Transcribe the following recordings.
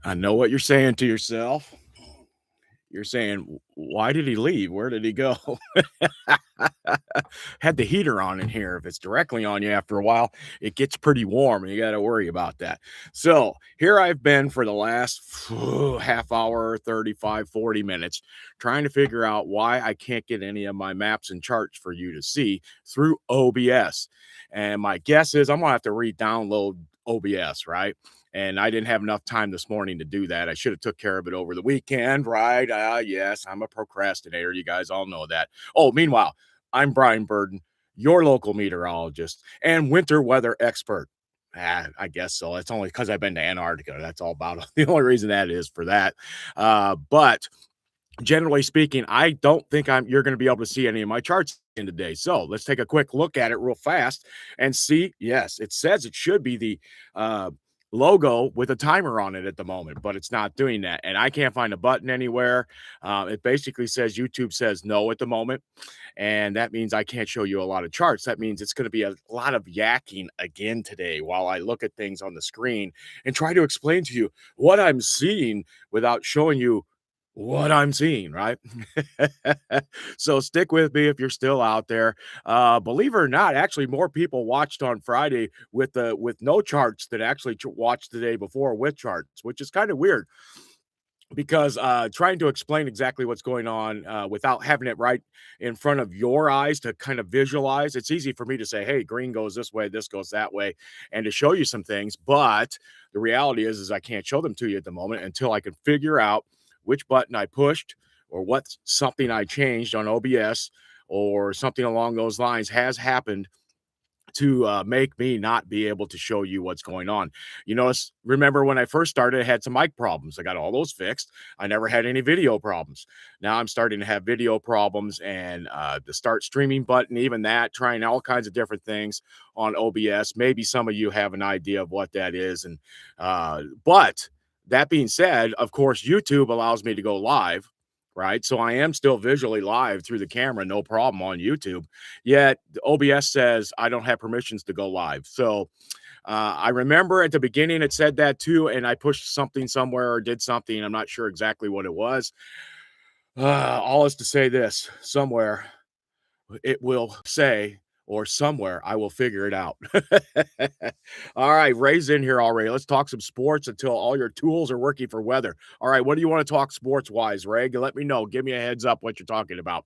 I know what you're saying to yourself. You're saying, Why did he leave? Where did he go?" Had the heater on in here. If it's directly on you after a while, it gets pretty warm, and you gotta worry about that. So, here I've been for the last half hour, 35, 40 minutes, trying to figure out why I can't get any of my maps and charts for you to see through OBS. And my guess is I'm gonna have to re-download OBS, right? And I didn't have enough time this morning to do that. I should have took care of it over the weekend, right? Yes, I'm a procrastinator. You guys all know that. Oh, meanwhile, I'm Brian Burden, your local meteorologist and winter weather expert. I guess so. It's only because I've been to Antarctica. That's all about the only reason that is for that. But generally speaking, I don't think you're going to be able to see any of my charts in today. So let's take a quick look at it real fast and see. Yes, it says it should be the logo with a timer on it at the moment, but it's not doing that. And I can't find a button anywhere. It basically says YouTube says no at the moment. And that means I can't show you a lot of charts. That means it's going to be a lot of yakking again today while I look at things on the screen and try to explain to you what I'm seeing without showing you what I'm seeing, right? So stick with me if you're still out there. Believe it or not, actually more people watched on Friday with no charts than actually watched the day before with charts, which is kind of weird because trying to explain exactly what's going on without having it right in front of your eyes to kind of visualize, it's easy for me to say, hey, green goes this way, this goes that way, and to show you some things. But the reality is I can't show them to you at the moment until I can figure out which button I pushed or what's something I changed on OBS or something along those lines has happened to make me not be able to show you what's going on. You notice, remember when I first started, I had some mic problems. I got all those fixed. I never had any video problems. Now I'm starting to have video problems, and the start streaming button, even that, trying all kinds of different things on OBS. Maybe some of you have an idea of what that is. And but that being said, of course, YouTube allows me to go live, right? So I am still visually live through the camera, no problem on YouTube. Yet OBS says I don't have permissions to go live. So I remember at the beginning it said that too, and I pushed something somewhere or did something. I'm not sure exactly what it was. All is to say this: somewhere it will say, or somewhere I will figure it out. All right, Ray's in here already. Let's talk some sports until all your tools are working for weather. All right, what do you want to talk sports wise, Ray? Let me know. Give me a heads up what you're talking about.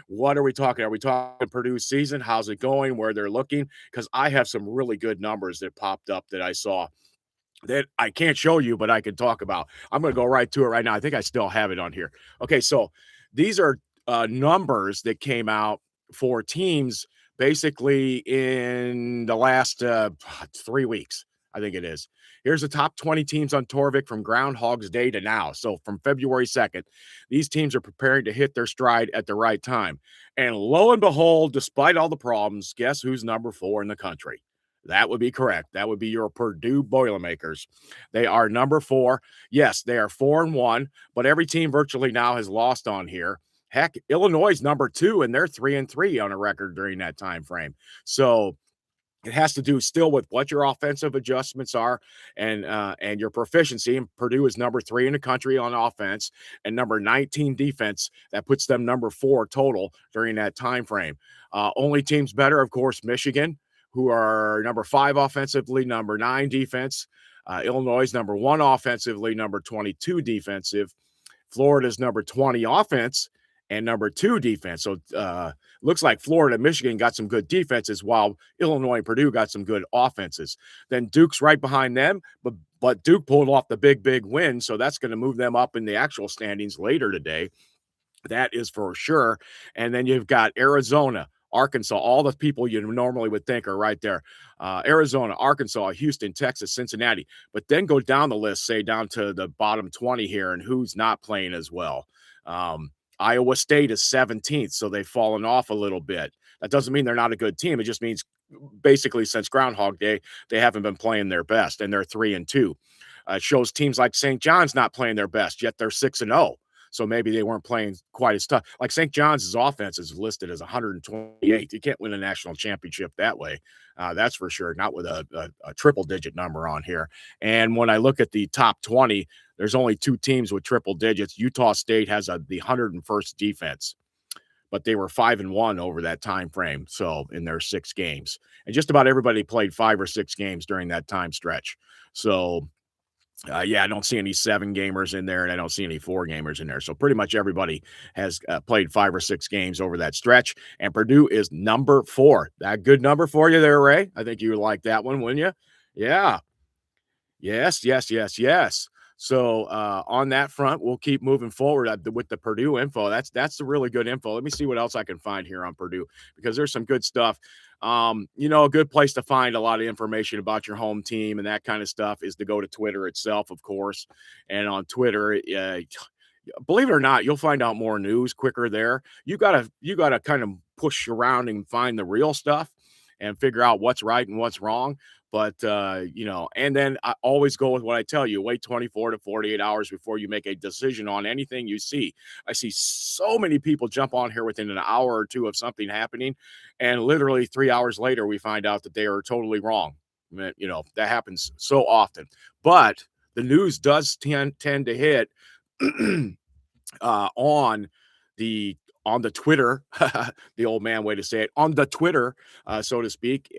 What are we talking? Are we talking Purdue's season? How's it going? Where they're looking? Because I have some really good numbers that popped up that I saw that I can't show you, but I can talk about. I'm going to go right to it right now. I think I still have it on here. Okay, so these are numbers that came out for teams basically in the last 3 weeks, I think it is. Here's the top 20 teams on Torvik from Groundhog's Day to now. So from February 2nd, these teams are preparing to hit their stride at the right time. And lo and behold, despite all the problems, guess who's number 4 in the country? That would be correct. That would be your Purdue Boilermakers. They are number 4. Yes, they are 4-1, but every team virtually now has lost on here. Heck, Illinois is number 2, and they're 3-3 on a record during that time frame. So it has to do still with what your offensive adjustments are and your proficiency. And Purdue is number 3 in the country on offense and number 19 defense. That puts them number 4 total during that time frame. Only teams better, of course, Michigan, who are number 5 offensively, number 9 defense. Illinois is number 1 offensively, number 22 defensive. Florida's number 20 offense and number 2 defense. So looks like Florida and Michigan got some good defenses while Illinois and Purdue got some good offenses. Then Duke's right behind them, but Duke pulled off the big win, so that's going to move them up in the actual standings later today. That is for sure. And then you've got Arizona, Arkansas, all the people you normally would think are right there. Arizona, Arkansas, Houston, Texas, Cincinnati. But then go down the list, say down to the bottom 20 here, and who's not playing as well. Iowa State is 17th, so they've fallen off a little bit. That doesn't mean they're not a good team. It just means basically since Groundhog Day, they haven't been playing their best, and they're 3-2. Shows teams like St. John's not playing their best, yet they're 6-0. So maybe they weren't playing quite as tough. Like St. John's offense is listed as 128. You can't win a national championship that way. That's for sure. Not with a triple digit number on here. And when I look at the top 20, there's only two teams with triple digits. Utah State has the 101st defense, but they were 5-1 over that time frame. So in their 6 games, and just about everybody played 5 or 6 games during that time stretch. So yeah, I don't see any 7 gamers in there, and I don't see any 4 gamers in there. So pretty much everybody has played 5 or 6 games over that stretch. And Purdue is number 4. That good number for you there, Ray? I think you would like that one, wouldn't you? Yeah. Yes, yes, yes, yes. So on that front, we'll keep moving forward with the Purdue info. That's the really good info. Let me see what else I can find here on Purdue because there's some good stuff. A good place to find a lot of information about your home team and that kind of stuff is to go to Twitter itself, of course. And on Twitter, believe it or not, you'll find out more news quicker there. You gotta kind of push around and find the real stuff and figure out what's right and what's wrong. But and then I always go with what I tell you: wait 24 to 48 hours before you make a decision on anything you see. I see so many people jump on here within an hour or two of something happening, and literally 3 hours later, we find out that they are totally wrong. That happens so often. But the news does tend to hit on the Twitter, the old man way to say it, on the Twitter, so to speak,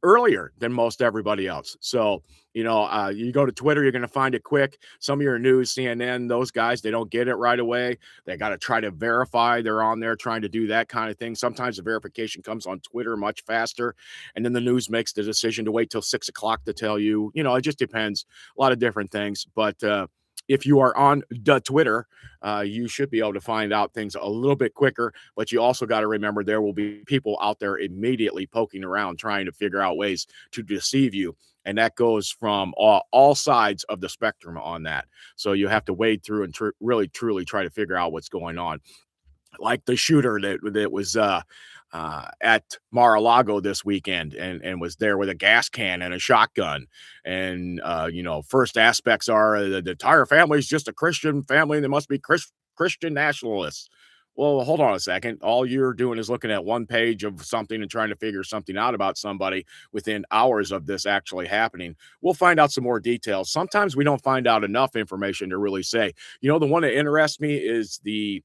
earlier than most everybody else. So, you go to Twitter, you're going to find it quick. Some of your news, CNN, those guys, they don't get it right away. They got to try to verify they're on there trying to do that kind of thing. Sometimes the verification comes on Twitter much faster. And then the news makes the decision to wait till 6 o'clock to tell you. It just depends. A lot of different things. But, if you are on the Twitter, you should be able to find out things a little bit quicker. But you also got to remember there will be people out there immediately poking around trying to figure out ways to deceive you. And that goes from all sides of the spectrum on that. So you have to wade through and really, truly try to figure out what's going on. Like the shooter that was at Mar-a-Lago this weekend and was there with a gas can and a shotgun. And, first aspects are the entire family is just a Christian family and they must be Christian nationalists. Well, hold on a second. All you're doing is looking at one page of something and trying to figure something out about somebody within hours of this actually happening. We'll find out some more details. Sometimes we don't find out enough information to really say. The one that interests me is the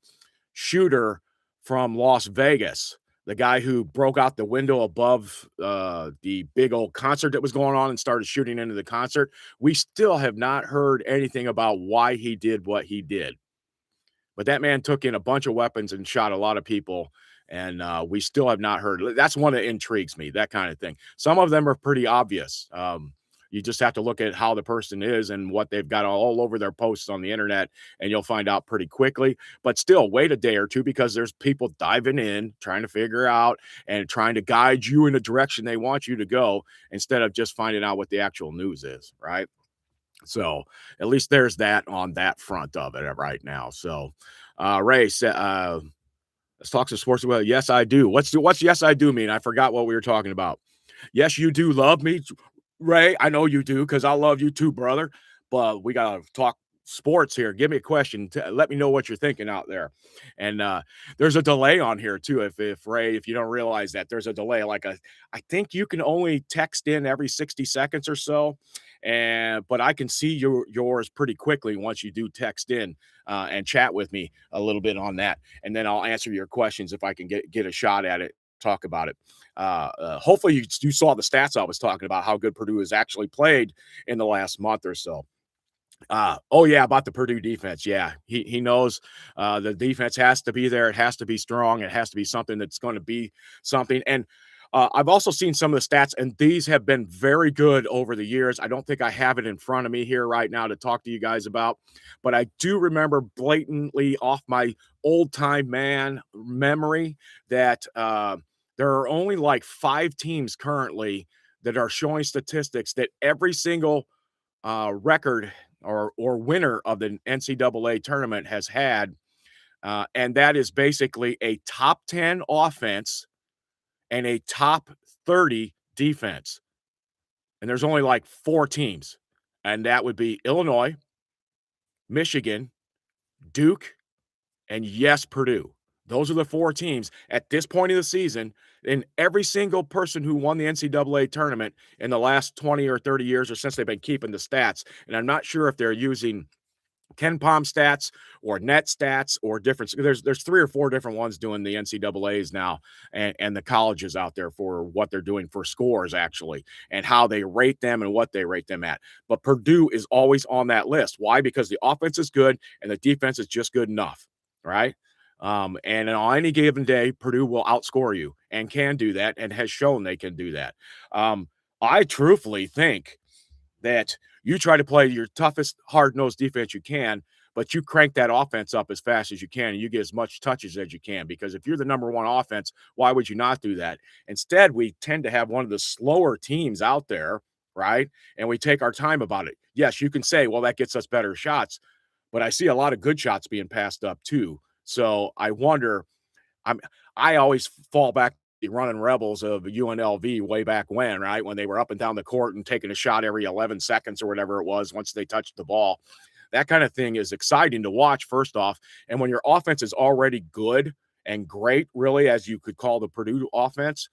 shooter from Las Vegas, the guy who broke out the window above the big old concert that was going on and started shooting into the concert. We still have not heard anything about why he did what he did. But that man took in a bunch of weapons and shot a lot of people, and we still have not heard. That's one that intrigues me, that kind of thing. Some of them are pretty obvious. You just have to look at how the person is and what they've got all over their posts on the internet, and you'll find out pretty quickly. But still, wait a day or two because there's people diving in, trying to figure out and trying to guide you in the direction they want you to go instead of just finding out what the actual news is, right? So at least there's that on that front of it right now. So, Ray, let's talk some sports. Well, yes, I do. What's yes, I do mean? I forgot what we were talking about. Yes, you do love me, Ray. I know you do because I love you too, brother. But we gotta talk sports here. Give me a question. Let me know what you're thinking out there. And there's a delay on here too. If Ray, if you don't realize that there's a delay, I think you can only text in every 60 seconds or so. But I can see yours pretty quickly once you do text in and chat with me a little bit on that, and then I'll answer your questions if I can get a shot at it. Talk about it. Hopefully, you saw the stats I was talking about how good Purdue has actually played in the last month or so. Oh yeah, about the Purdue defense. Yeah, he knows the defense has to be there. It has to be strong. It has to be something that's going to be something. And I've also seen some of the stats, and these have been very good over the years. I don't think I have it in front of me here right now to talk to you guys about, but I do remember blatantly off my old time man memory that there are only like 5 teams currently that are showing statistics that every single record or winner of the NCAA tournament has had, and that is basically a top 10 offense and a top 30 defense. And there's only like 4 teams. and that would be Illinois, Michigan, Duke, and yes, Purdue. Those are the 4 teams at this point of the season, and every single person who won the NCAA tournament in the last 20 or 30 years or since they've been keeping the stats, and I'm not sure if they're using Ken Palm stats or net stats or different. There's 3 or 4 different ones doing the NCAAs now, and the colleges out there for what they're doing for scores actually, and how they rate them and what they rate them at. But Purdue is always on that list. Why? Because the offense is good and the defense is just good enough, right? And on any given day, Purdue will outscore you and can do that and has shown they can do that. I truthfully think that you try to play your toughest, hard-nosed defense you can, but you crank that offense up as fast as you can, and you get as much touches as you can. Because if you're the number one offense, why would you not do that? Instead, we tend to have one of the slower teams out there, right? And we take our time about it. Yes, you can say, well, that gets us better shots, but I see a lot of good shots being passed up too. So I wonder I'm I always fall back to the running rebels of UNLV way back when, right? When they were up and down the court and taking a shot every 11 seconds or whatever it was once they touched the ball. That kind of thing is exciting to watch, first off. And when your offense is already good and great, really, as you could call the Purdue offense,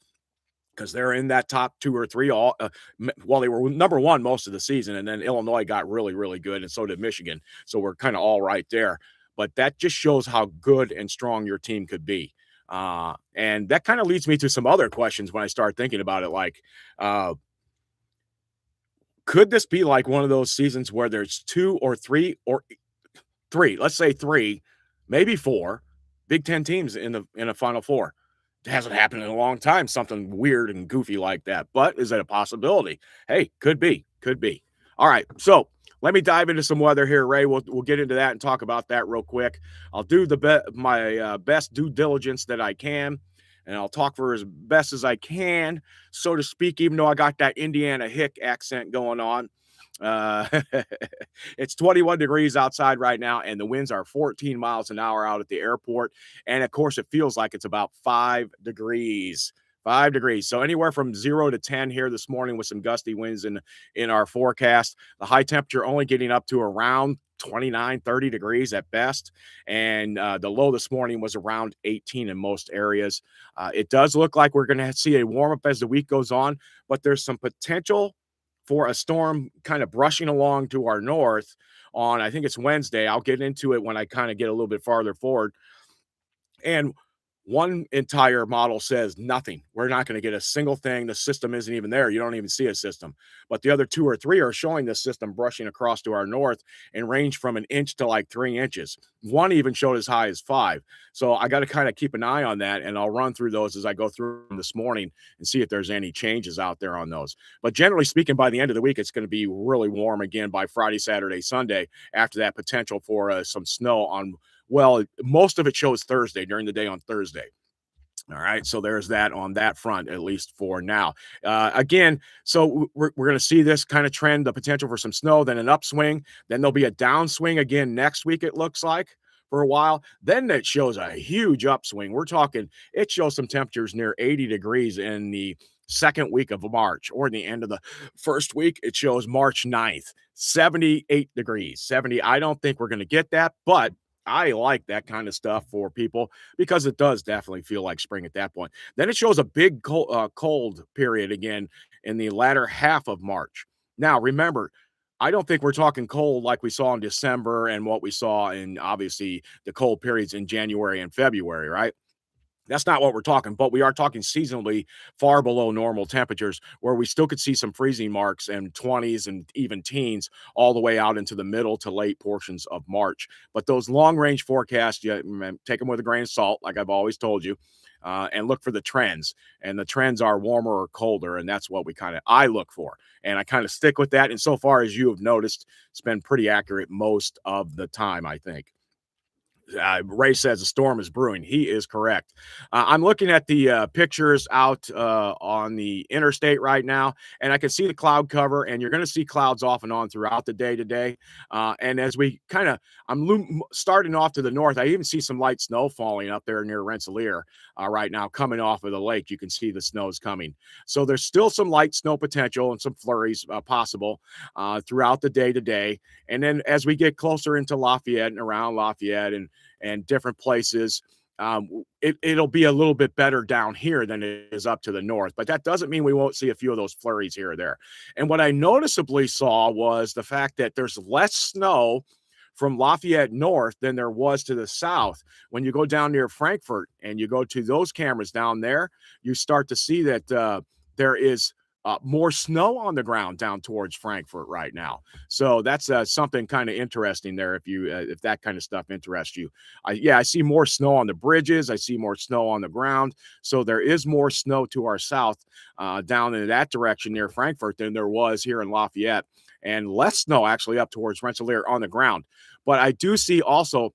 because they're in that top 2 or 3 well, they were number one most of the season, and then Illinois got really, really good, and so did Michigan. So we're kind of all right there. But that just shows how good and strong your team could be. And that kind of leads me to some other questions when I start thinking about it. Like, could this be like one of those seasons where there's 2 or 3 let's say 3, maybe 4 Big Ten teams in a Final Four? It hasn't happened in a long time, something weird and goofy like that. But is it a possibility? Hey, could be, could be. All right, so let me dive into some weather here, Ray. We'll get into that and talk about that real quick. I'll do my best due diligence that I can, and I'll talk for as best as I can, so to speak. Even though I got that Indiana hick accent going on, uh, it's 21 degrees outside right now, and the winds are 14 miles an hour out at the airport. And of course, it feels like it's about 5 degrees. 5 degrees. So anywhere from 0 to 10 here this morning with some gusty winds in our forecast. The high temperature only getting up to around 29, 30 degrees at best. And the low this morning was around 18 in most areas. It does look like we're going to see a warm up as the week goes on, but there's some potential for a storm kind of brushing along to our north on, I think it's Wednesday. I'll get into it when I kind of get a little bit farther forward. And one entire model says nothing. We're not going to get a single thing. The system isn't even there. You don't even see a system. But the other 2 or 3 are showing the system brushing across to our north and range from an inch to like 3 inches. One even showed as high as 5. So I got to kind of keep an eye on that, and I'll run through those as I go through them this morning and see if there's any changes out there on those. But generally speaking, by the end of the week, it's going to be really warm again by Friday, Saturday, Sunday, after that potential for some snow on, well, most of it shows Thursday, during the day on Thursday. All right. So there's that on that front, at least for now. Again, so we're going to see this kind of trend, the potential for some snow, then an upswing. Then there'll be a downswing again next week, it looks like, for a while. Then it shows a huge upswing. We're talking, it shows some temperatures near 80 degrees in the second week of March, or in the end of the first week. It shows March 9th, 78 degrees, 70. I don't think we're going to get that, but I like that kind of stuff for people because it does definitely feel like spring at that point. Then it shows a big cold period again in the latter half of March. Now, remember, I don't think we're talking cold like we saw in December and what we saw in, obviously, the cold periods in January and February, right? That's not what we're talking, but we are talking seasonally far below normal temperatures where we still could see some freezing marks and 20s and even teens all the way out into the middle to late portions of March. But those long range forecasts, you take them with a grain of salt, like I've always told you, and look for the trends. And the trends are warmer or colder, and that's what I look for. And I kind of stick with that. And so far as you have noticed, it's been pretty accurate most of the time, I think. Ray says a storm is brewing. He is correct. I'm looking at the pictures out on the interstate right now, and I can see the cloud cover, and you're going to see clouds off and on throughout the day today. And as we kind of, starting off to the north, I even see some light snow falling up there near Rensselaer right now, coming off of the lake. You can see the snow's coming. So there's still some light snow potential and some flurries possible throughout the day today. And then as we get closer into Lafayette and around Lafayette and different places, it'll be a little bit better down here than it is up to the north. But that doesn't mean we won't see a few of those flurries here or there. And what I noticeably saw was the fact that there's less snow from Lafayette north than there was to the south. When you go down near Frankfort and you go to those cameras down there, you start to see that there is more snow on the ground down towards Frankfort right now. So that's something kind of interesting there. If that kind of stuff interests you, I see more snow on the bridges. I see more snow on the ground. So there is more snow to our south down in that direction near Frankfort than there was here in Lafayette, and less snow actually up towards Rensselaer on the ground. But I do see also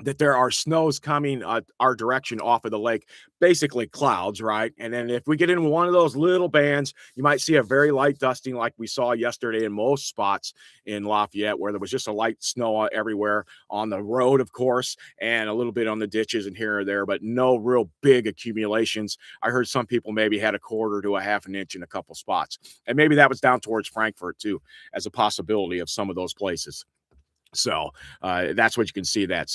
that there are snows coming our direction off of the lake, basically clouds, right? And then if we get in one of those little bands, you might see a very light dusting like we saw yesterday in most spots in Lafayette, where there was just a light snow everywhere on the road, of course, and a little bit on the ditches and here or there, but no real big accumulations. I heard some people maybe had a quarter to a half an inch in a couple spots. And maybe that was down towards Frankfort too, as a possibility of some of those places. So that's what you can see that.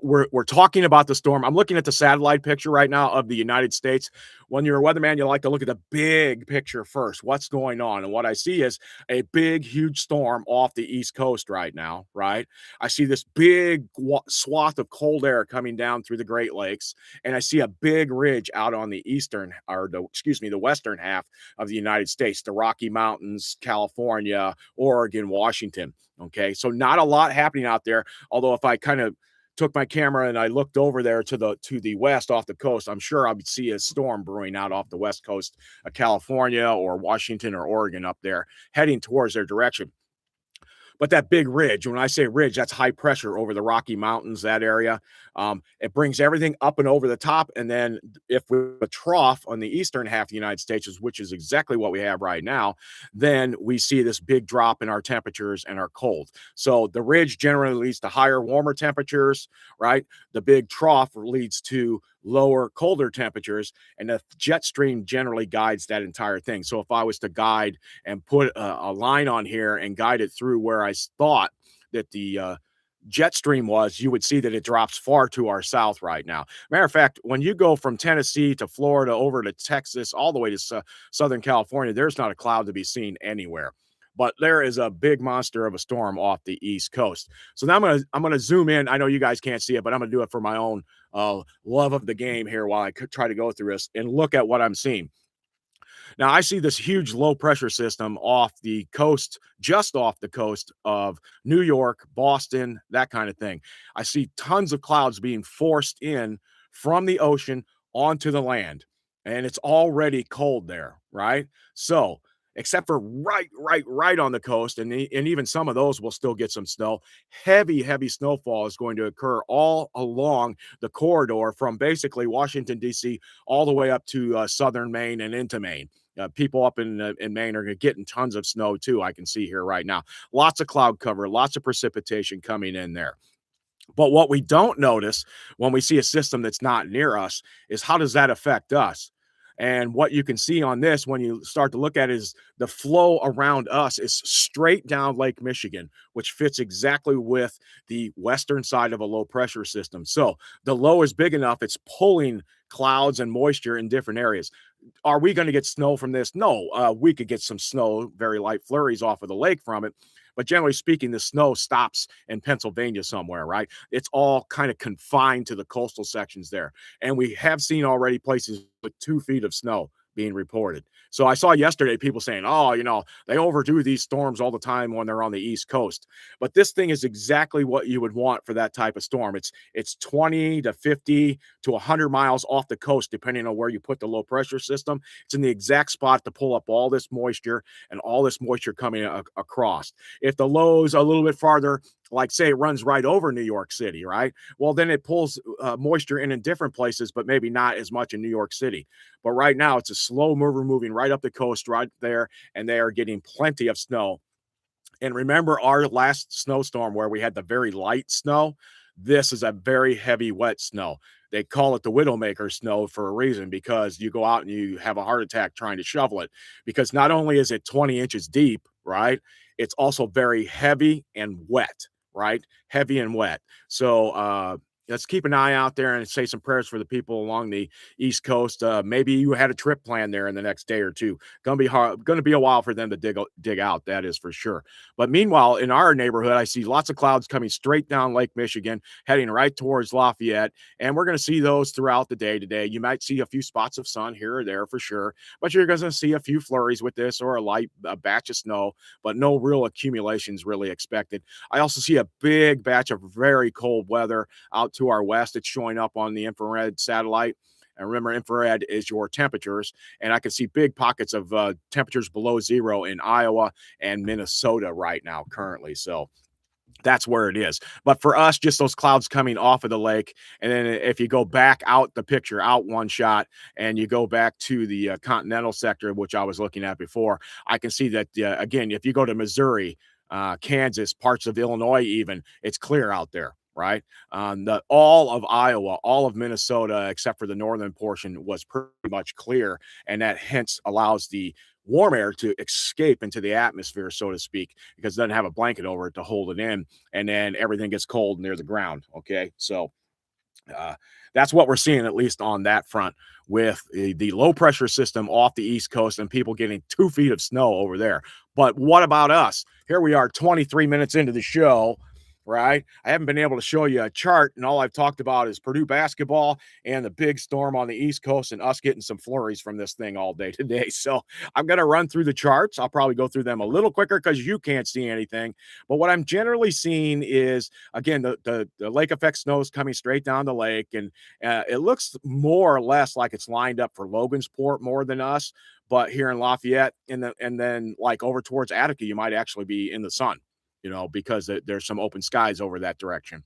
We're talking about the storm. I'm looking at the satellite picture right now of the United States. When you're a weatherman, you like to look at the big picture first. What's going on? And what I see is a big, huge storm off the East Coast right now, right? I see this big swath of cold air coming down through the Great Lakes, and I see a big ridge out on the the western half of the United States, the Rocky Mountains, California, Oregon, Washington. Okay, so not a lot happening out there. Although if I kind of took my camera and I looked over there to the west off the coast, I'm sure I would see a storm brewing out off the west coast of California or Washington or Oregon up there, heading towards their direction. But that big ridge, when I say ridge, that's high pressure over the Rocky Mountains, that area. It brings everything up and over the top. And then if we have a trough on the eastern half of the United States, which is exactly what we have right now, then we see this big drop in our temperatures and our cold. So the ridge generally leads to higher, warmer temperatures, right? The big trough leads to lower, colder temperatures, and the jet stream generally guides that entire thing. So if I was to guide and put a line on here and guide it through where I thought that the jet stream was, you would see that it drops far to our south right now. Matter of fact, when you go from Tennessee to Florida over to Texas, all the way to Southern California, there's not a cloud to be seen anywhere. But there is a big monster of a storm off the East Coast. So now I'm gonna zoom in. I know you guys can't see it, but I'm gonna do it for my own love of the game here while I could try to go through this and look at what I'm seeing. Now, I see this huge low pressure system off the coast, just off the coast of New York, Boston, that kind of thing. I see tons of clouds being forced in from the ocean onto the land, and it's already cold there, right? So, except for right on the coast, and even some of those will still get some snow. Heavy snowfall is going to occur all along the corridor from basically Washington, D.C., all the way up to southern Maine and into Maine. People up in Maine are getting tons of snow too. I can see here right now. Lots of cloud cover, lots of precipitation coming in there. But what we don't notice when we see a system that's not near us is how does that affect us? And what you can see on this when you start to look at it is the flow around us is straight down Lake Michigan, which fits exactly with the western side of a low pressure system. So the low is big enough, it's pulling clouds and moisture in different areas. Are we going to get snow from this? No, we could get some snow, very light flurries off of the lake from it. But generally speaking, the snow stops in Pennsylvania somewhere, right? It's all kind of confined to the coastal sections there. And we have seen already places with 2 feet of snow being reported. So I saw yesterday people saying, oh, they overdo these storms all the time when they're on the East Coast. But this thing is exactly what you would want for that type of storm. It's 20 to 50 to 100 miles off the coast, depending on where you put the low pressure system. It's in the exact spot to pull up all this moisture and all this moisture coming across. If the low's a little bit farther like say it runs right over New York City, right? Well, then it pulls moisture in different places, but maybe not as much in New York City. But right now, it's a slow mover moving right up the coast, right there, and they are getting plenty of snow. And remember our last snowstorm where we had the very light snow? This is a very heavy, wet snow. They call it the Widowmaker snow for a reason because you go out and you have a heart attack trying to shovel it. Because not only is it 20 inches deep, right? It's also very heavy and wet, right? Heavy and wet. So, let's keep an eye out there and say some prayers for the people along the East Coast. Maybe you had a trip planned there in the next day or two. Gonna be hard. Gonna be a while for them to dig out. That is for sure. But meanwhile, in our neighborhood, I see lots of clouds coming straight down Lake Michigan, heading right towards Lafayette, and we're gonna see those throughout the day today. You might see a few spots of sun here or there for sure, but you're gonna see a few flurries with this or a batch of snow, but no real accumulations really expected. I also see a big batch of very cold weather out to our west. It's showing up on the infrared satellite. And remember, infrared is your temperatures. And I can see big pockets of temperatures below zero in Iowa and Minnesota right now, currently. So that's where it is. But for us, just those clouds coming off of the lake. And then if you go back out the picture, out one shot, and you go back to the continental sector, which I was looking at before, I can see that, again, if you go to Missouri, Kansas, parts of Illinois, even, it's clear out there. Right. All of Iowa, all of Minnesota, except for the northern portion, was pretty much clear. And that hence allows the warm air to escape into the atmosphere, so to speak, because it doesn't have a blanket over it to hold it in. And then everything gets cold near the ground. Okay. So uh, that's what we're seeing, at least on that front, with the low pressure system off the East Coast and people getting 2 feet of snow over there. But what about us? Here we are, 23 minutes into the show. Right. I haven't been able to show you a chart, and all I've talked about is Purdue basketball and the big storm on the East Coast and us getting some flurries from this thing all day today. So I'm going to run through the charts. I'll probably go through them a little quicker because you can't see anything. But what I'm generally seeing is, again, the lake effect snow is coming straight down the lake, and it looks more or less like it's lined up for Logansport more than us. But here in Lafayette, and then like over towards Attica, you might actually be in the sun, because there's some open skies over that direction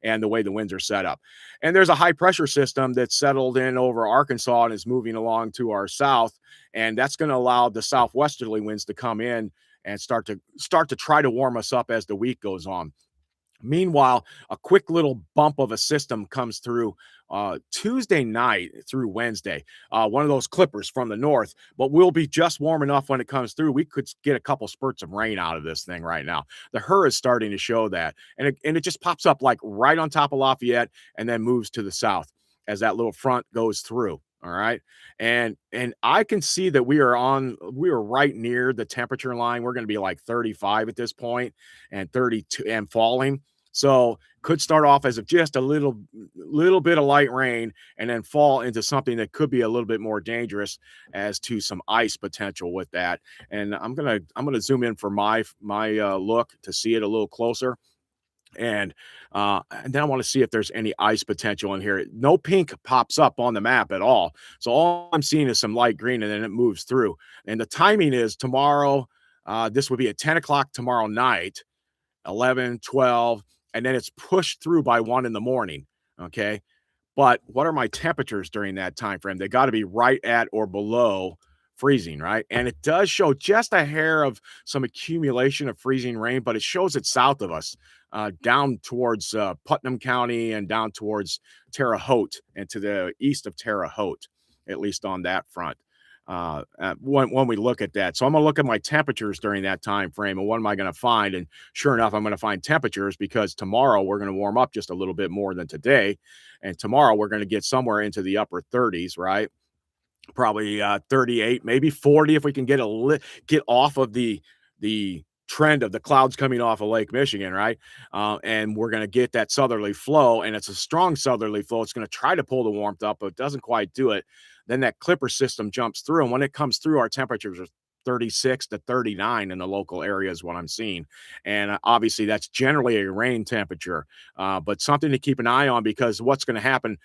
and the way the winds are set up. And there's a high pressure system that's settled in over Arkansas and is moving along to our south. And that's going to allow the southwesterly winds to come in and start to try to warm us up as the week goes on. Meanwhile, a quick little bump of a system comes through Tuesday night through Wednesday, one of those clippers from the north, but we'll be just warm enough when it comes through. We could get a couple spurts of rain out of this thing right now. The HER is starting to show that, and it just pops up like right on top of Lafayette and then moves to the south as that little front goes through. All right. And I can see that we are right near the temperature line. We're going to be like 35 at this point and 32 and falling. So could start off as just a little bit of light rain and then fall into something that could be a little bit more dangerous as to some ice potential with that. And I'm gonna zoom in for my look to see it a little closer. And then I want to see if there's any ice potential in here. No pink pops up on the map at all. So all I'm seeing is some light green, and then it moves through. And the timing is tomorrow. This would be at 10 o'clock tomorrow night, 11, 12, and then it's pushed through by 1 in the morning. Okay. But what are my temperatures during that time frame? They got to be right at or below freezing, right? And it does show just a hair of some accumulation of freezing rain, but it shows it south of us, down towards Putnam County and down towards Terre Haute and to the east of Terre Haute, at least on that front. When we look at that, so I'm gonna look at my temperatures during that time frame, and what am I going to find? And sure enough, I'm going to find temperatures because tomorrow we're going to warm up just a little bit more than today, and tomorrow we're going to get somewhere into the upper 30s, right? Probably 38, maybe 40 if we can get off of the trend of the clouds coming off of Lake Michigan, right? And we're going to get that southerly flow, and it's a strong southerly flow. It's going to try to pull the warmth up, but it doesn't quite do it. Then that clipper system jumps through, and when it comes through, our temperatures are 36 to 39 in the local areas, what I'm seeing. And obviously that's generally a rain temperature, but something to keep an eye on, because what's going to happen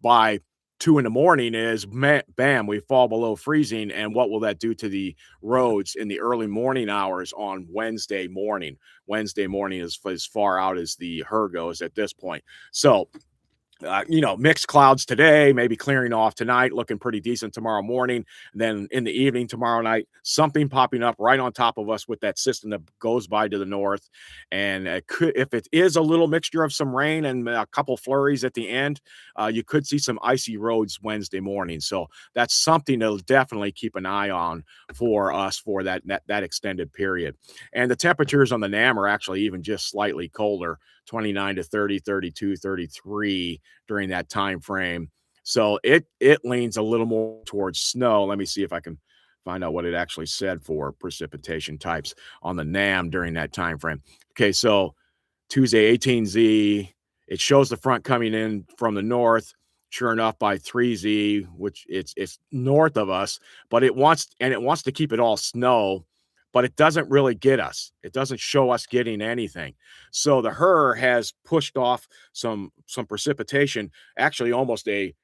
by 2 in the morning is bam, we fall below freezing. And what will that do to the roads in the early morning hours on Wednesday morning? Wednesday morning is as far out as the HER goes at this point. So mixed clouds today, maybe clearing off tonight, looking pretty decent tomorrow morning. Then in the evening, tomorrow night, something popping up right on top of us with that system that goes by to the north. And it could, if it is a little mixture of some rain and a couple flurries at the end, you could see some icy roads Wednesday morning. So that's something to definitely keep an eye on for us for that extended period. And the temperatures on the NAM are actually even just slightly colder, 29 to 30, 32, 33 during that time frame. So it leans a little more towards snow. Let me see if I can find out what it actually said for precipitation types on the NAM during that time frame. Okay, so Tuesday 18Z, it shows the front coming in from the north. Sure enough, by 3Z, which it's north of us, but it wants to keep it all snow, but it doesn't really get us. It doesn't show us getting anything. So the HER has pushed off some precipitation, actually almost a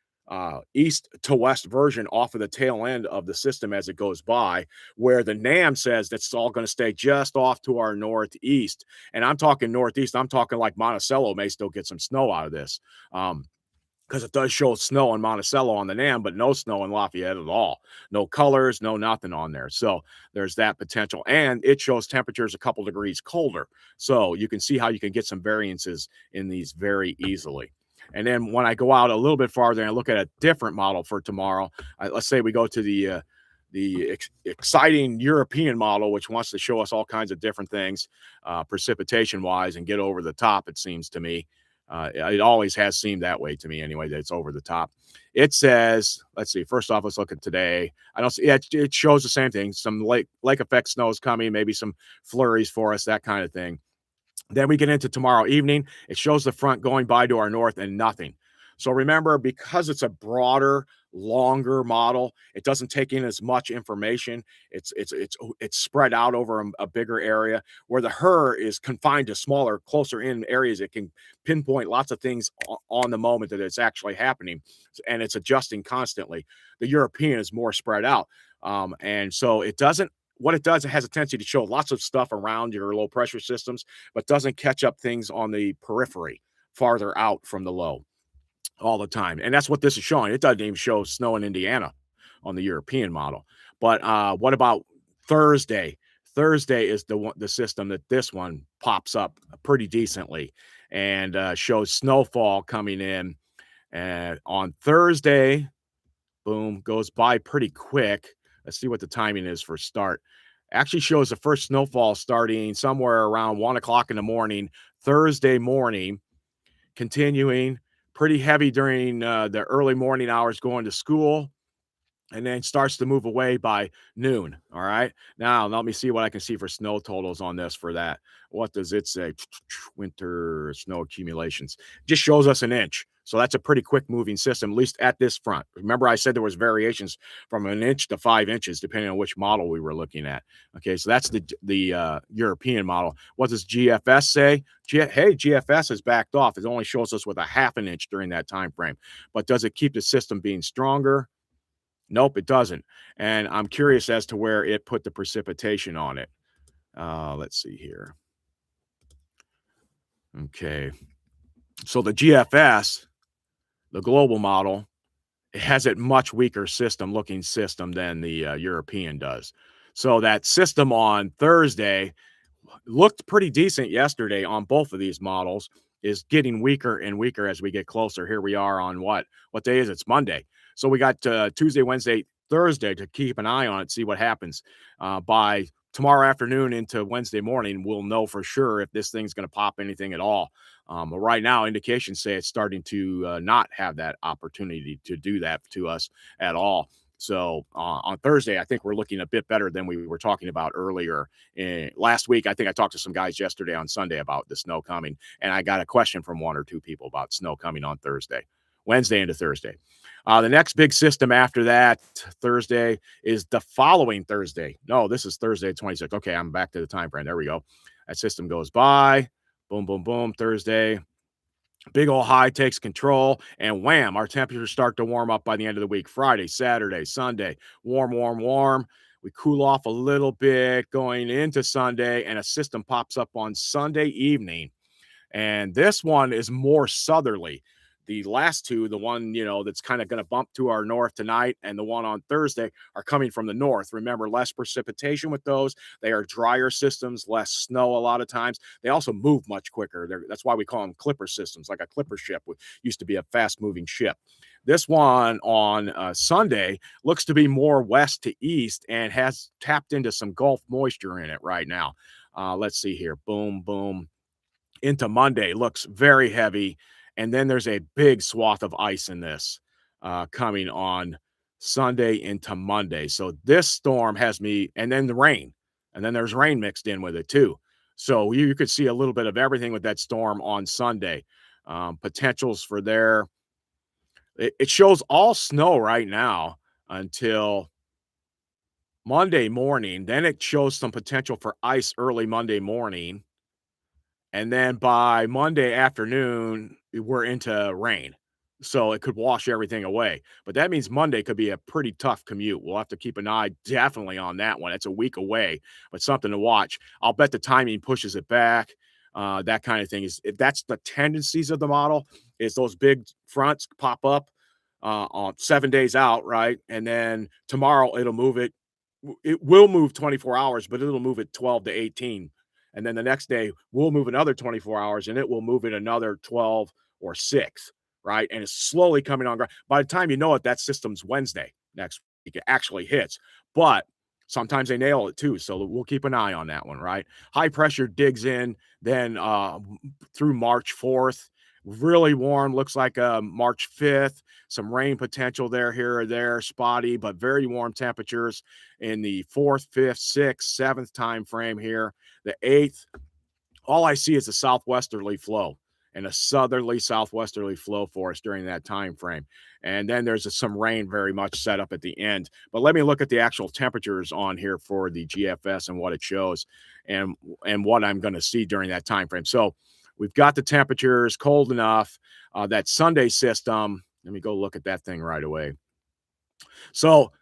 east to west version off of the tail end of the system as it goes by, where the NAM says that's all going to stay just off to our northeast. And I'm talking northeast. I'm talking like Monticello may still get some snow out of this. Because it does show snow in Monticello on the NAM, but no snow in Lafayette at all. No colors, no nothing on there. So there's that potential. And it shows temperatures a couple degrees colder. So you can see how you can get some variances in these very easily. And then when I go out a little bit farther and I look at a different model for tomorrow, let's say we go to the exciting European model, which wants to show us all kinds of different things, precipitation wise, and get over the top, it seems to me. It always has seemed that way to me anyway, that it's over the top. It says, let's see, first off, let's look at today. I don't see, it shows the same thing. Some lake effect snow is coming, maybe some flurries for us, that kind of thing. Then we get into tomorrow evening. It shows the front going by to our north and nothing. So remember, because it's a broader, longer model, it doesn't take in as much information. It's spread out over a bigger area, where the HER is confined to smaller, closer in areas. It can pinpoint lots of things on the moment that it's actually happening, and it's adjusting constantly. The European is more spread out, and so it doesn't. What it does, it has a tendency to show lots of stuff around your low pressure systems, but doesn't catch up things on the periphery farther out from the low all the time. And that's what this is showing. It doesn't even show snow in Indiana on the European model. But what about Thursday? Thursday is the system that this one pops up pretty decently and shows snowfall coming in. And on Thursday, boom, goes by pretty quick. Let's see what the timing is for start. Actually shows the first snowfall starting somewhere around 1 o'clock in the morning, Thursday morning, continuing pretty heavy during the early morning hours going to school, and then starts to move away by noon. All right. Now, let me see what I can see for snow totals on this for that. What does it say? Winter snow accumulations. Just shows us an inch. So that's a pretty quick moving system, at least at this front. Remember, I said there was variations from an inch to 5 inches, depending on which model we were looking at. Okay, so that's the European model. What does GFS say? Hey, GFS has backed off. It only shows us with a half an inch during that time frame. But does it keep the system being stronger? Nope, it doesn't. And I'm curious as to where it put the precipitation on it. Let's see here. Okay. So the GFS, the global model, it has a much weaker looking system than the European does. So that system on Thursday looked pretty decent yesterday on both of these models, is getting weaker and weaker as we get closer. Here we are on what day is it? It's Monday. So we got Tuesday, Wednesday, Thursday to keep an eye on it, see what happens. By tomorrow afternoon into Wednesday morning, we'll know for sure if this thing's going to pop anything at all. But right now, indications say it's starting to not have that opportunity to do that to us at all. So on Thursday, I think we're looking a bit better than we were talking about earlier. Last week, I think I talked to some guys yesterday on Sunday about the snow coming, and I got a question from 1 or 2 people about snow coming on Wednesday into Thursday. The next big system after that Thursday is the following Thursday. No, this is Thursday 26th. Okay, I'm back to the time frame. There we go. That system goes by. Boom, boom, boom. Thursday. Big old high takes control, and wham, our temperatures start to warm up by the end of the week. Friday, Saturday, Sunday, warm, warm, warm. We cool off a little bit going into Sunday, and a system pops up on Sunday evening, and this one is more southerly. The last two, the one, that's kind of going to bump to our north tonight, and the one on Thursday are coming from the north. Remember, less precipitation with those. They are drier systems, less snow a lot of times. They also move much quicker. That's why we call them clipper systems, like a clipper ship, which used to be a fast moving ship. This one on Sunday looks to be more west to east and has tapped into some Gulf moisture in it right now. Let's see here. Boom, boom into Monday looks very heavy, and then there's a big swath of ice in this coming on Sunday into Monday. So this storm has me, and then the rain, and then there's rain mixed in with it too. So you could see a little bit of everything with that storm on Sunday. Potentials for there. It shows all snow right now until Monday morning. Then it shows some potential for ice early Monday morning. And then by Monday afternoon, we're into rain. So it could wash everything away. But that means Monday could be a pretty tough commute. We'll have to keep an eye definitely on that one. It's a week away, but something to watch. I'll bet the timing pushes it back. That kind of thing is if that's the tendencies of the model, is those big fronts pop up on 7 days out, right? And then tomorrow it'll move it. It will move 24 hours, but it'll move it 12 to 18, and then the next day we'll move another 24 hours and it will move it another 12 or 6, right? And it's slowly coming on ground. By the time you know it, that system's Wednesday next week. It actually hits. But sometimes they nail it too. So we'll keep an eye on that one, right? High pressure digs in then through March 4th. Really warm, looks like March 5th. Some rain potential there, here or there, spotty, but very warm temperatures in the 4th, 5th, 6th, 7th time frame here. The 8th, all I see is a southwesterly flow and a southerly southwesterly flow for us during that time frame. And then there's some rain very much set up at the end. But let me look at the actual temperatures on here for the GFS and what it shows and what I'm going to see during that time frame. So we've got the temperatures cold enough. That Sunday system, let me go look at that thing right away. So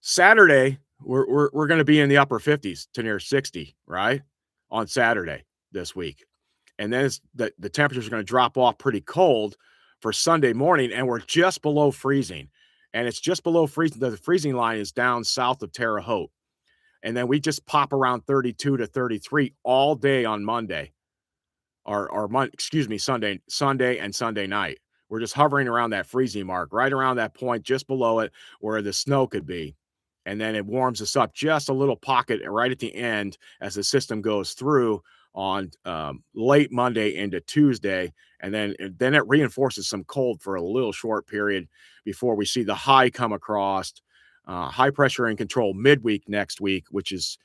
Saturday, we're going to be in the upper 50s to near 60, right? On Saturday this week. And then the temperatures are going to drop off pretty cold for Sunday morning, and we're just below freezing. And it's just below freezing. The freezing line is down south of Terre Haute. And then we just pop around 32 to 33 all day on Monday. Excuse me, Sunday and Sunday night. We're just hovering around that freezing mark, right around that point, just below it, where the snow could be. And then it warms us up just a little pocket right at the end as the system goes through on late Monday into Tuesday. And then it reinforces some cold for a little short period before we see the high come across. High pressure and control midweek next week, which is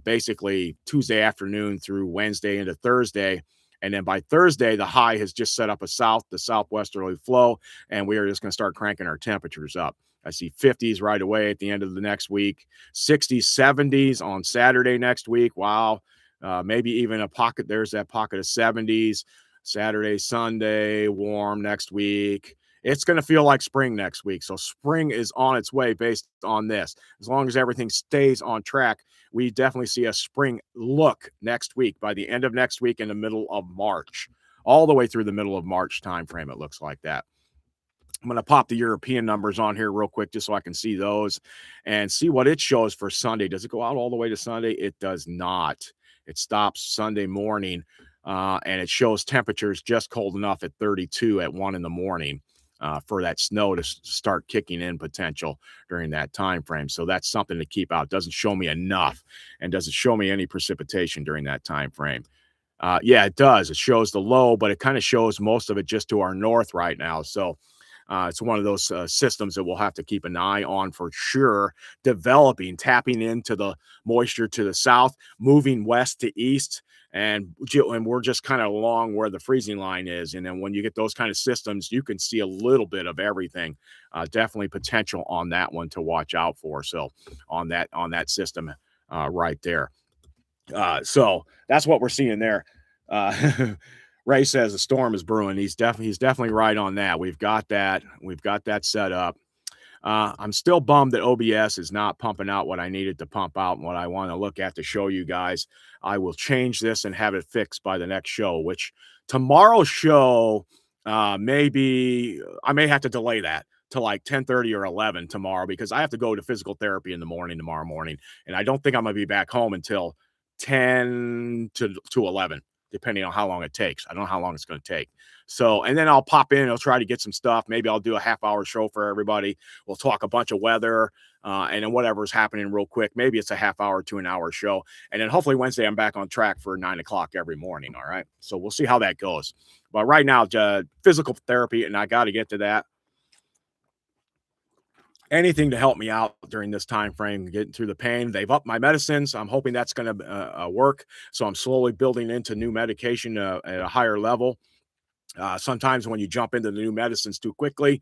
basically Tuesday afternoon through Wednesday into Thursday. And then by Thursday, the high has just set up the southwesterly flow, and we are just going to start cranking our temperatures up. I see 50s right away at the end of the next week, 60s, 70s on Saturday next week. Wow. Maybe even a pocket. There's that pocket of 70s. Saturday, Sunday, warm next week. It's going to feel like spring next week. So spring is on its way based on this. As long as everything stays on track, we definitely see a spring look next week by the end of next week in the middle of March, all the way through the middle of March timeframe. It looks like that. I'm going to pop the European numbers on here real quick just so I can see those and see what it shows for Sunday. Does it go out all the way to Sunday? It does not. It stops Sunday morning, and it shows temperatures just cold enough at 32 at 1 in the morning. For that snow to start kicking in potential during that time frame. So that's something to keep out. Doesn't show me enough and doesn't show me any precipitation during that time frame. Yeah, it does. It shows the low, but it kind of shows most of it just to our north right now. So it's one of those systems that we'll have to keep an eye on for sure, developing, tapping into the moisture to the south, moving west to east. And we're just kind of along where the freezing line is. And then when you get those kind of systems, you can see a little bit of everything. Definitely potential on that one to watch out for. So on that system right there. So that's what we're seeing there. Ray says a storm is brewing. He's definitely right on that. We've got that. We've got that set up. I'm still bummed that OBS is not pumping out what I needed to pump out and what I want to look at to show you guys. I will change this and have it fixed by the next show, which tomorrow's show maybe I may have to delay that to like 10:30 or 11 tomorrow because I have to go to physical therapy in the morning tomorrow morning. And I don't think I'm going to be back home until 10 to 11, depending on how long it takes. I don't know how long it's going to take. So, and then I'll pop in. I'll try to get some stuff. Maybe I'll do a half-hour show for everybody. We'll talk a bunch of weather and then whatever's happening real quick. Maybe it's a half hour to an hour show. And then hopefully Wednesday, I'm back on track for 9 o'clock every morning. All right. So we'll see how that goes. But right now, physical therapy, and I got to get to that. Anything to help me out during this time frame, getting through the pain. They've upped my medicines. I'm hoping that's going to work. So I'm slowly building into new medication at a higher level. Sometimes when you jump into the new medicines too quickly,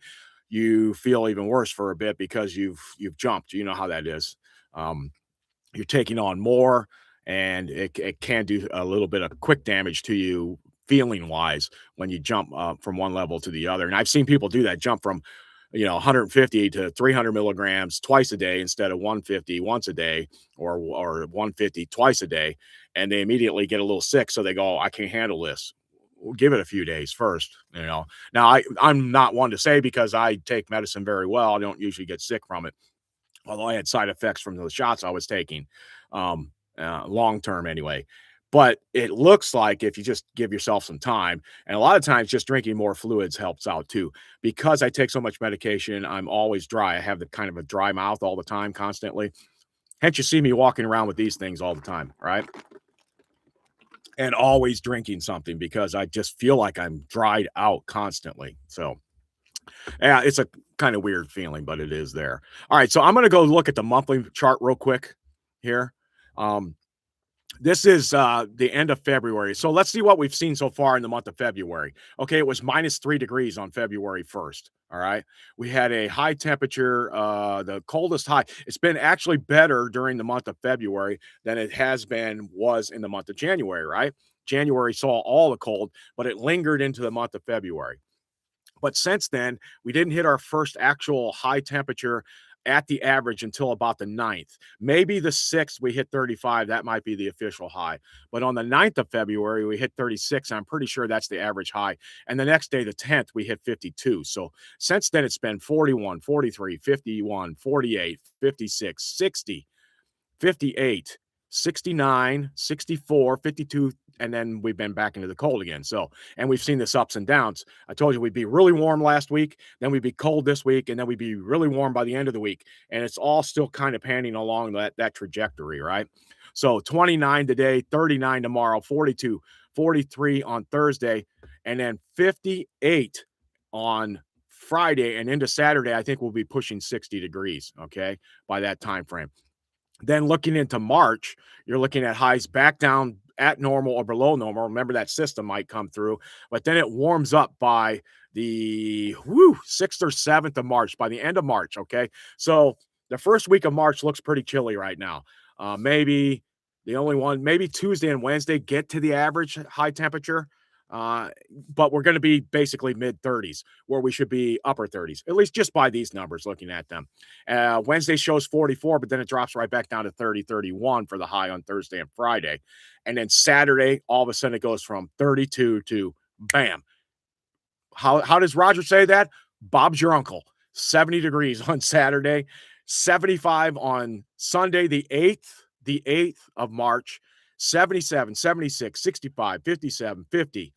you feel even worse for a bit because you've jumped. You know how that is. You're taking on more, and it can do a little bit of quick damage to you feeling wise when you jump from one level to the other. And I've seen people do that, jump from 150 to 300 milligrams twice a day instead of 150 once a day or 150 twice a day, and they immediately get a little sick. So they go, I can't handle this. We'll give it a few days first. Now I'm not one to say because I take medicine very well. I don't usually get sick from it, although I had side effects from the shots I was taking, long term anyway. But it looks like if you just give yourself some time, and a lot of times just drinking more fluids helps out too. Because I take so much medication, I'm always dry. I have the kind of a dry mouth all the time, constantly. Hence, you see me walking around with these things all the time, right? And always drinking something because I just feel like I'm dried out constantly. So, yeah, it's a kind of weird feeling, but it is there. All right, so I'm going to go look at the monthly chart real quick here. This is the end of February. So let's see what we've seen so far in the month of February. Okay, it was -3 degrees on February 1st. All right. We had a high temperature, the coldest high. It's been actually better during the month of February than it was in the month of January, right? January saw all the cold, but it lingered into the month of February. But since then, we didn't hit our first actual high temperature at the average until about the 9th. Maybe the 6th, we hit 35. That might be the official high. But on the 9th of February, we hit 36. I'm pretty sure that's the average high. And the next day, the 10th, we hit 52. So since then, it's been 41, 43, 51, 48, 56, 60, 58, 69, 64, 52, and then we've been back into the cold again. So, and we've seen this ups and downs. I told you we'd be really warm last week, then we'd be cold this week, and then we'd be really warm by the end of the week. And it's all still kind of panning along that trajectory, right? So 29 today, 39 tomorrow, 42, 43 on Thursday, and then 58 on Friday and into Saturday. I think we'll be pushing 60 degrees, okay, by that time frame. Then looking into March, you're looking at highs back down at normal or below normal. Remember that system might come through, but then it warms up by the 6th or 7th of March, by the end of March. Okay. So the first week of March looks pretty chilly right now. Maybe Tuesday and Wednesday get to the average high temperature. But we're going to be basically mid 30s where we should be upper 30s, at least just by these numbers looking at them. Wednesday shows 44, but then it drops right back down to 30, 31 for the high on Thursday and Friday. And then Saturday, all of a sudden it goes from 32 to bam. How does Roger say that? Bob's your uncle. 70 degrees on Saturday, 75 on Sunday, the 8th of March. 77, 76, 65, 57, 50.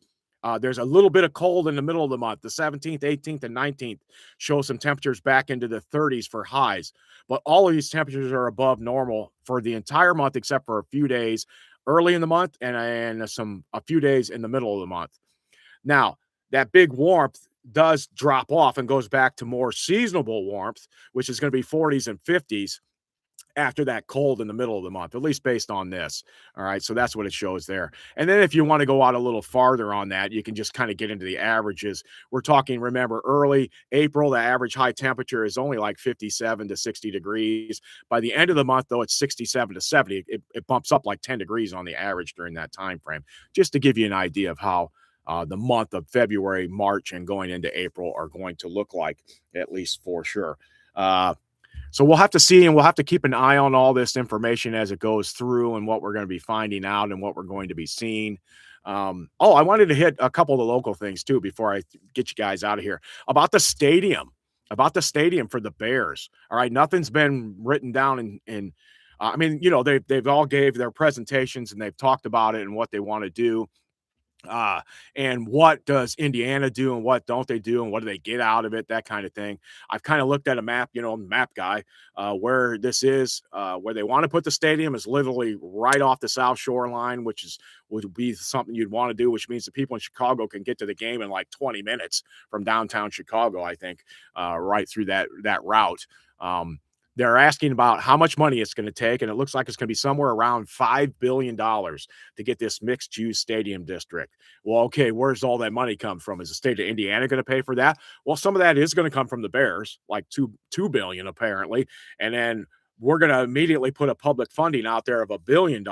There's a little bit of cold in the middle of the month. The 17th, 18th, and 19th show some temperatures back into the 30s for highs. But all of these temperatures are above normal for the entire month, except for a few days early in the month and a few days in the middle of the month. Now, that big warmth does drop off and goes back to more seasonable warmth, which is going to be 40s and 50s. After that cold in the middle of the month, at least based on this. All right. So that's what it shows there. And then if you want to go out a little farther on that, you can just kind of get into the averages. We're talking, remember, early April, the average high temperature is only like 57 to 60 degrees. By the end of the month, though, it's 67 to 70. It bumps up like 10 degrees on the average during that time frame, just to give you an idea of how the month of February, March, and going into April are going to look like, at least for sure. Uh, so we'll have to see, and we'll have to keep an eye on all this information as it goes through and what we're going to be finding out and what we're going to be seeing. Oh, I wanted to hit a couple of the local things too before I get you guys out of here about the stadium. About the stadium for the Bears. All right, nothing's been written down in I mean, they've all gave their presentations and they've talked about it and what they want to do. Uh, and what does Indiana do and what don't they do and what do they get out of it, that kind of thing. I've kind of looked at a map, map guy, where this is, where they want to put the stadium is literally right off the South Shore line, which would be something you'd want to do, which means the people in Chicago can get to the game in like 20 minutes from downtown Chicago, I think, right through that route. They're asking about how much money it's going to take, and it looks like it's going to be somewhere around $5 billion to get this mixed-use stadium district. Well, okay, where's all that money come from? Is the state of Indiana going to pay for that? Well, some of that is going to come from the Bears, like $2 billion apparently, and then we're going to immediately put a public funding out there of $1 billion,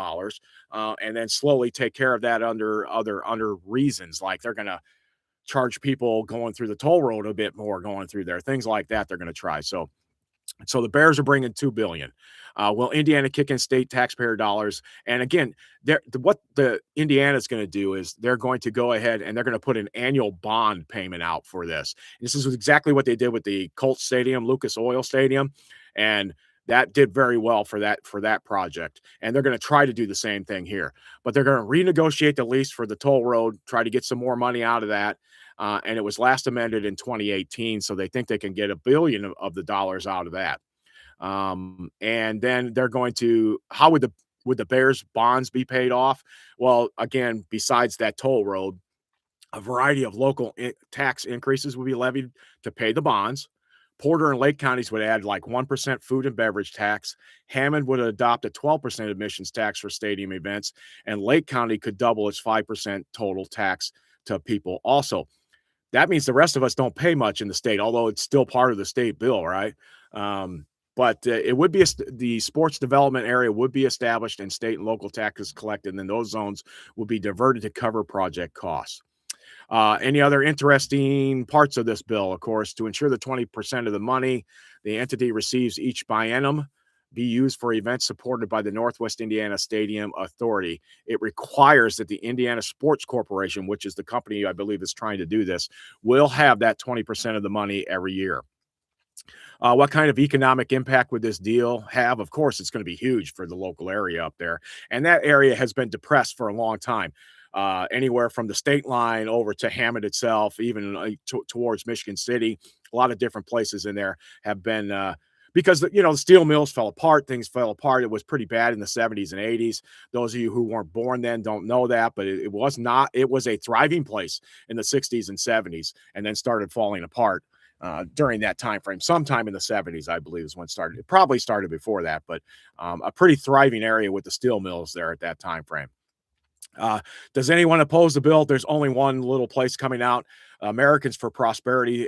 and then slowly take care of that under reasons, like they're going to charge people going through the toll road a bit more going through there, things like that. They're going to try. So the Bears are bringing $2 billion. Will Indiana kick in state taxpayer dollars? And again, what the Indiana is going to do is they're going to go ahead and they're going to put an annual bond payment out for this. This is exactly what they did with the Colts Stadium, Lucas Oil Stadium, and that did very well for that project. And they're going to try to do the same thing here, but they're going to renegotiate the lease for the toll road, try to get some more money out of that. And it was last amended in 2018, so they think they can get $1 billion of the dollars out of that. And then they're going to how would the Bears bonds be paid off? Well, again, besides that toll road, a variety of local tax increases would be levied to pay the bonds. Porter and Lake counties would add like 1% food and beverage tax. Hammond would adopt a 12% admissions tax for stadium events, and Lake County could double its 5% total tax to people also. That means the rest of us don't pay much in the state, although it's still part of the state bill, right? But it would be the sports development area would be established and state and local taxes collected, and then those zones would be diverted to cover project costs. Any other interesting parts of this bill? Of course, to ensure that 20% of the money the entity receives each biennium be used for events supported by the Northwest Indiana Stadium Authority. It requires that the Indiana Sports Corporation, which is the company I believe is trying to do this, will have that 20% of the money every year. What kind of economic impact would this deal have? Of course, it's going to be huge for the local area up there. And that area has been depressed for a long time. Anywhere from the state line over to Hammond itself, even towards Michigan City, a lot of different places in there have been because the steel mills fell apart, things fell apart. It was pretty bad in the 70s and 80s. Those of you who weren't born then don't know that, but it was not. It was a thriving place in the 60s and 70s, and then started falling apart during that time frame. Sometime in the 70s, I believe, is when it started. It probably started before that, but a pretty thriving area with the steel mills there at that time frame. Does anyone oppose the bill? There's only one little place coming out. Americans for Prosperity.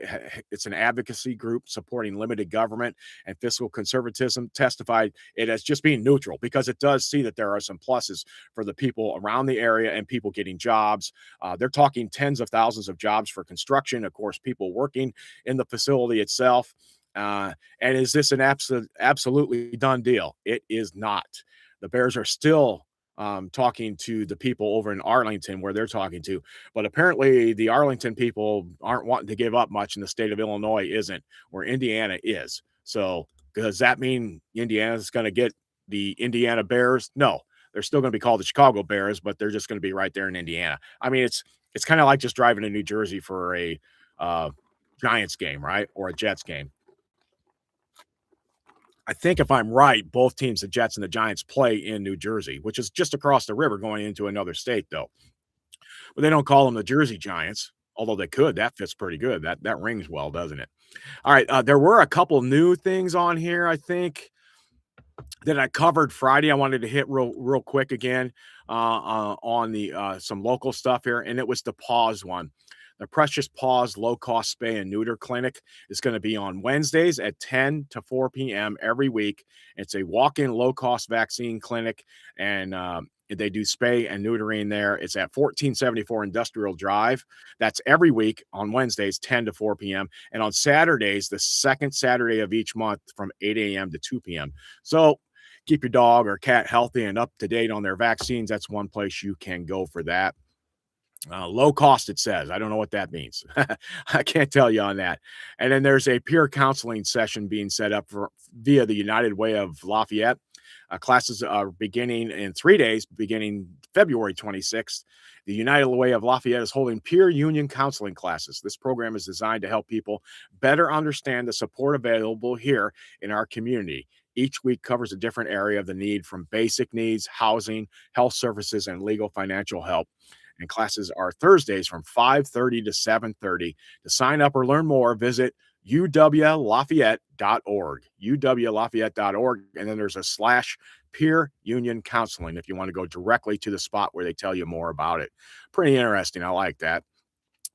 It's an advocacy group supporting limited government and fiscal conservatism. Testified it as just being neutral because it does see that there are some pluses for the people around the area and people getting jobs. They're talking tens of thousands of jobs for construction. Of course, people working in the facility itself. And is this an absolutely done deal? It is not. The Bears are still talking to the people over in Arlington where they're talking to. But apparently the Arlington people aren't wanting to give up much, and the state of Illinois isn't, where Indiana is. So does that mean Indiana's going to get the Indiana Bears? No, they're still going to be called the Chicago Bears, but they're just going to be right there in Indiana. I mean, it's kind of like just driving to New Jersey for a Giants game, right? Or a Jets game. I think if I'm right, both teams, the Jets and the Giants, play in New Jersey, which is just across the river going into another state, though. But they don't call them the Jersey Giants, although they could. That fits pretty good. That rings well, doesn't it? All right. There were a couple new things on here, I think, that I covered Friday. I wanted to hit real quick again on the some local stuff here, and it was the pause one. The Precious Paws Low Cost Spay and Neuter Clinic is going to be on Wednesdays at 10 to 4 p.m. every week. It's a walk in low cost vaccine clinic, and they do spay and neutering there. It's at 1474 Industrial Drive. That's every week on Wednesdays, 10 to 4 p.m. And on Saturdays, the second Saturday of each month from 8 a.m. to 2 p.m. So keep your dog or cat healthy and up to date on their vaccines. That's one place you can go for that. Low cost, it says. I don't know what that means. I can't tell you on that. And then there's a peer counseling session being set up via the United Way of Lafayette. Classes are beginning in 3 days, beginning February 26th. The United Way of Lafayette is holding peer union counseling classes. This program is designed to help people better understand the support available here in our community. Each week covers a different area of the need, from basic needs, housing, health services, and legal financial help. And classes are Thursdays from 5:30 to 7:30. To sign up or learn more, visit uwlafayette.org, uwlafayette.org, and then there's a slash peer union counseling if you want to go directly to the spot where they tell you more about it. Pretty interesting. I like that.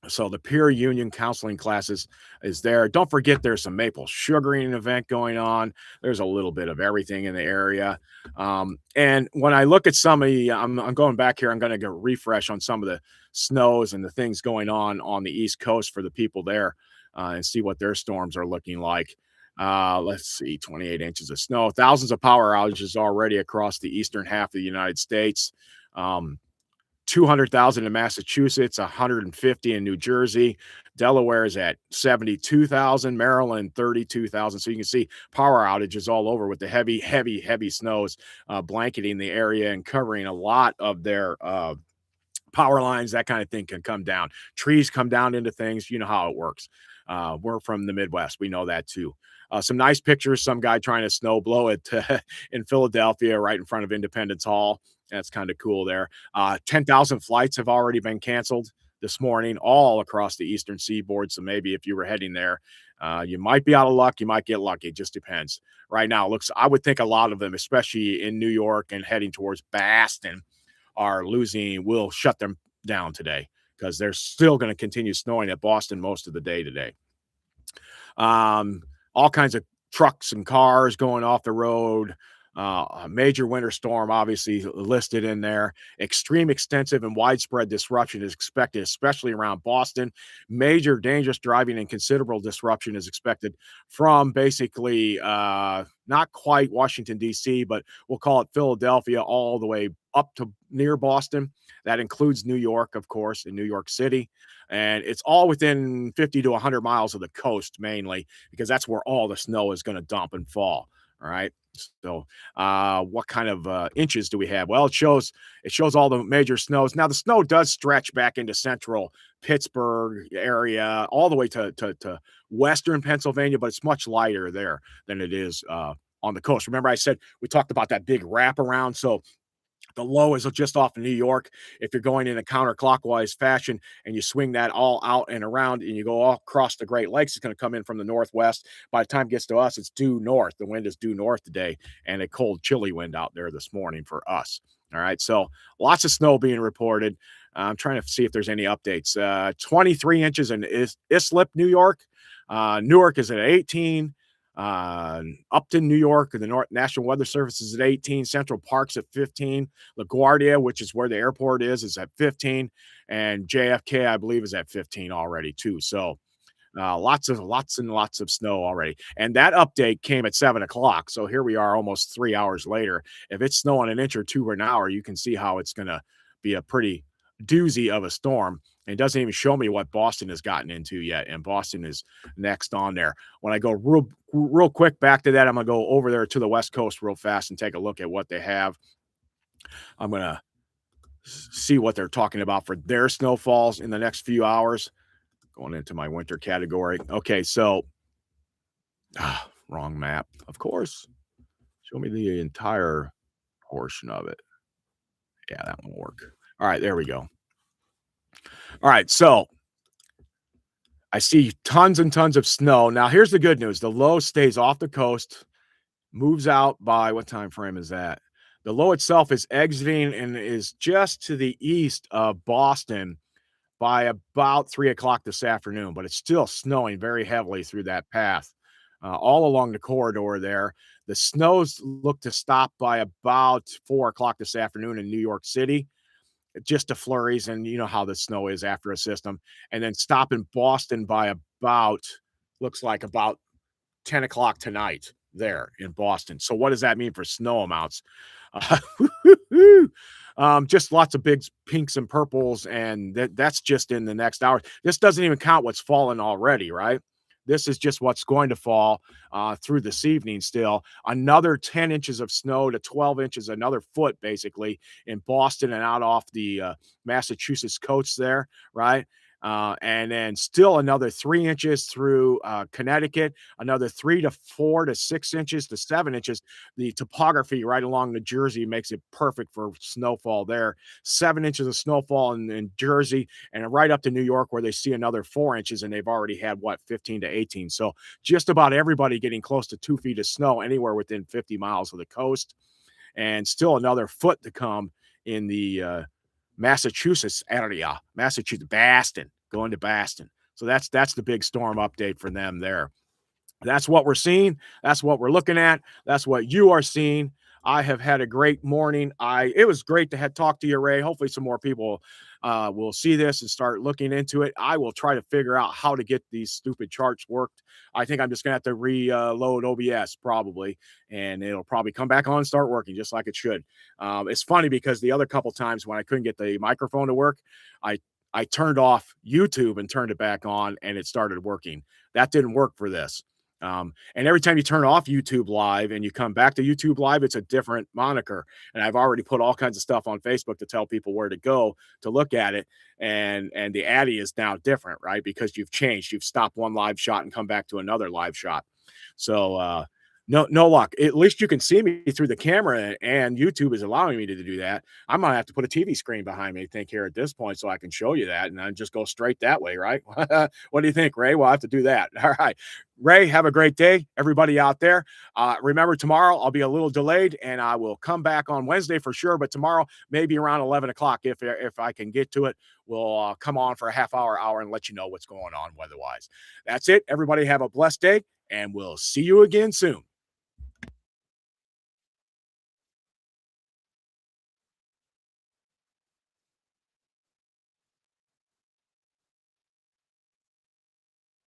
So the peer union counseling classes is there. Don't forget there's some maple sugaring event going on. There's a little bit of everything in the area. And when I look at some of the, I'm going back here. I'm going to go refresh on some of the snows and the things going on the East Coast for the people there, and see what their storms are looking like. Let's see, 28 inches of snow, thousands of power outages already across the eastern half of the United States. 200,000 in Massachusetts, 150 in New Jersey. Delaware is at 72,000, Maryland 32,000. So you can see power outages all over with the heavy, heavy, heavy snows blanketing the area and covering a lot of their power lines. That kind of thing can come down. Trees come down into things. You know how it works. We're from the Midwest. We know that too. Some nice pictures. Some guy trying to snow blow it in Philadelphia, right in front of Independence Hall. That's kind of cool there. 10,000 flights have already been canceled this morning, all across the eastern seaboard. So maybe if you were heading there, you might be out of luck. You might get lucky. It just depends. Right now, it looks, I would think a lot of them, especially in New York and heading towards Boston, will shut them down today because they're still going to continue snowing at Boston most of the day today. All kinds of trucks and cars going off the road. A major winter storm, obviously listed in there. Extreme, extensive, and widespread disruption is expected, especially around Boston. Major dangerous driving and considerable disruption is expected from basically not quite Washington, D.C., but we'll call it Philadelphia all the way up to near Boston. That includes New York, of course, in New York City. And it's all within 50 to 100 miles of the coast, mainly, because that's where all the snow is going to dump and fall. All right. So, what kind of inches do we have? Well, it shows all the major snows. Now, the snow does stretch back into central Pittsburgh area, all the way to western Pennsylvania, but it's much lighter there than it is on the coast. Remember, I said we talked about that big wraparound. So the low is just off of New York. If you're going in a counterclockwise fashion and you swing that all out and around and you go all across the Great Lakes, it's going to come in from the northwest. By the time it gets to us, it's due north. The wind is due north today, and a cold, chilly wind out there this morning for us. All right. So lots of snow being reported. I'm trying to see if there's any updates. 23 inches in Islip, New York. Newark is at 18. Upton, New York, the North National Weather Service is at 18. Central Park's at 15. LaGuardia, which is where the airport is at 15. And JFK, I believe, is at 15 already too. So lots and lots of snow already. And that update came at 7 o'clock. So here we are almost 3 hours later. If it's snowing an inch or two an hour, you can see how it's going to be a pretty doozy of a storm. It doesn't even show me what Boston has gotten into yet, and Boston is next on there. When I go real quick back to that, I'm going to go over there to the West Coast real fast and take a look at what they have. I'm going to see what they're talking about for their snowfalls in the next few hours. Going into my winter category. Okay, so wrong map, of course. Show me the entire portion of it. Yeah, that won't work. All right, there we go. All right, so I see tons and tons of snow. Now, here's the good news. The low stays off the coast, moves out by what time frame is that? The low itself is exiting and is just to the east of Boston by about 3 o'clock this afternoon, but it's still snowing very heavily through that path, all along the corridor there. The snows look to stop by about 4 o'clock this afternoon in New York City, just the flurries, and you know how the snow is after a system, and then stop in Boston by about, looks like about 10 o'clock tonight there in Boston. So what does that mean for snow amounts? Uh, just lots of big pinks and purples, and that's just in the next hour. This doesn't even count what's fallen already, right? This is just what's going to fall through this evening still. Another 10 inches of snow to 12 inches, another foot basically in Boston and out off the Massachusetts coast there, right? And then still another 3 inches through Connecticut, another 3 to 4 to 6 inches to 7 inches. The topography right along the Jersey makes it perfect for snowfall there. 7 inches of snowfall in Jersey, and right up to New York, where they see another 4 inches, and they've already had what, 15 to 18. So just about everybody getting close to 2 feet of snow anywhere within 50 miles of the coast, and still another foot to come in the Massachusetts area, Massachusetts, Boston, going to Boston. So that's the big storm update for them there. That's what we're seeing. That's what we're looking at. That's what you are seeing. I have had a great morning. It was great to have talked to you, Ray. Hopefully, some more people will see this and start looking into it. I will try to figure out how to get these stupid charts worked. I think I'm just gonna have to reload OBS probably, and it'll probably come back on and start working just like it should. It's funny because the other couple times when I couldn't get the microphone to work, I I turned off YouTube and turned it back on, and it started working. That didn't work for this. And every time you turn off YouTube Live and you come back to YouTube Live, it's a different moniker. And I've already put all kinds of stuff on Facebook to tell people where to go to look at it. And the Addy is now different, right? Because you've changed. You've stopped one live shot and come back to another live shot. So no luck. At least you can see me through the camera, and YouTube is allowing me to do that. I might have to put a TV screen behind me, I think, here at this point, so I can show you that, and then just go straight that way, right? What do you think, Ray? We'll have to do that. All right. Ray, have a great day, everybody out there. Remember, tomorrow I'll be a little delayed, and I will come back on Wednesday for sure. But tomorrow, maybe around 11 o'clock, if I can get to it, we'll come on for a half hour, and let you know what's going on weather-wise. That's it. Everybody have a blessed day, and we'll see you again soon.